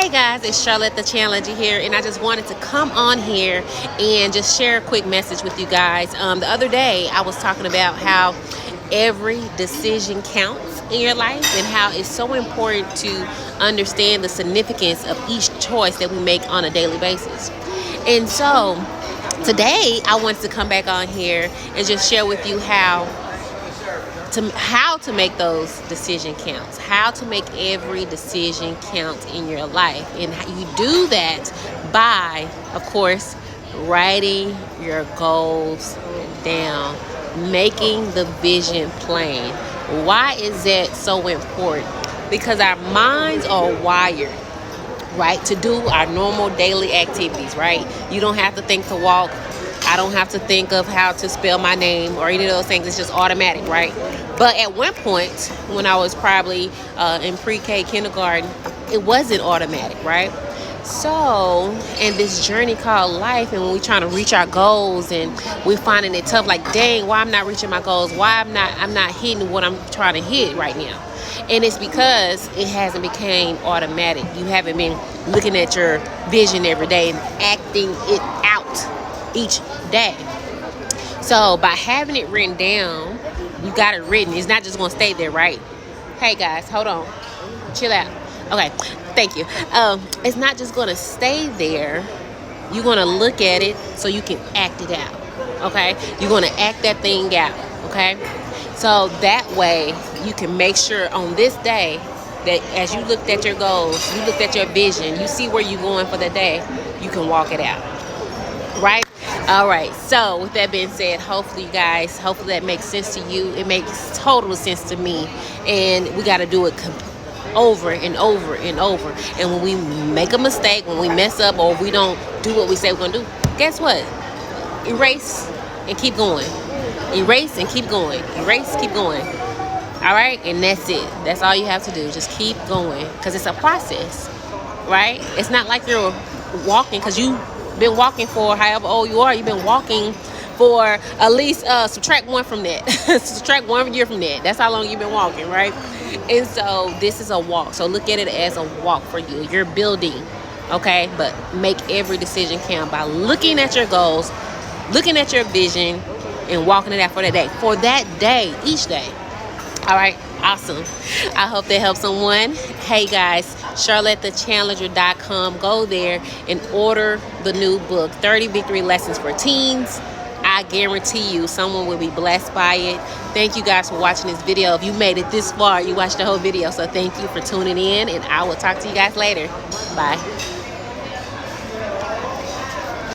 Hey guys, it's Charlotte the Challenger here, and I just wanted to come on here and just share a quick message with you guys. The other day I was talking about how every decision counts in your life and how it's so important to understand the significance of each choice that we make on a daily basis. And so today I wanted to come back on here and just share with you how to make those decision counts, how to make every decision count in your life. And you do that by, of course, writing your goals down, making the vision plain. Why is that so important? Because our minds are wired, right, to do our normal daily activities, right? You don't have to think to walk. I don't have to think of how to spell my name or any of those things. It's just automatic, right? But at one point, when I was probably in pre-K kindergarten, it wasn't automatic, right? So, in this journey called life, and when we're trying to reach our goals and we're finding it tough, like, dang, why I'm not reaching my goals? Why I'm not hitting what I'm trying to hit right now? And it's because it hasn't become automatic. You haven't been looking at your vision every day and acting it out each day. So by having it written down, you got it written. It's not just going to stay there, right? Hey guys, hold on. Chill out. Okay, thank you. It's not just going to stay there. You're going to look at it so you can act it out. Okay? You're going to act that thing out. Okay? So that way you can make sure on this day that as you looked at your goals, you looked at your vision, you see where you're going for the day, you can walk it out. Right? All right. So with that being said, hopefully that makes sense to you. It makes total sense to me. And we got to do it over and over and over. And when we make a mistake, when we mess up, or we don't do what we say we're going to do, guess what? Erase and keep going. Erase and keep going. Erase, keep going. All right? And that's it. That's all you have to do. Just keep going, because it's a process, right? It's not like you're walking, because you've been walking for however old you are. You've been walking for at least subtract 1 from that. Subtract 1 year from that. That's how long you've been walking, right? And so this is a walk. So look at it as a walk for you. You're building, okay? But make every decision count by looking at your goals, looking at your vision, and walking it out for that day. For that day, each day. All right, awesome. I hope that helps someone. Hey guys, charlottethechallenger.com. Go there and order the new book, 30 Victory Lessons for Teens. I guarantee you someone will be blessed by it. Thank you guys for watching this video. If you made it this far, you watched the whole video. So thank you for tuning in, and I will talk to you guys later. Bye.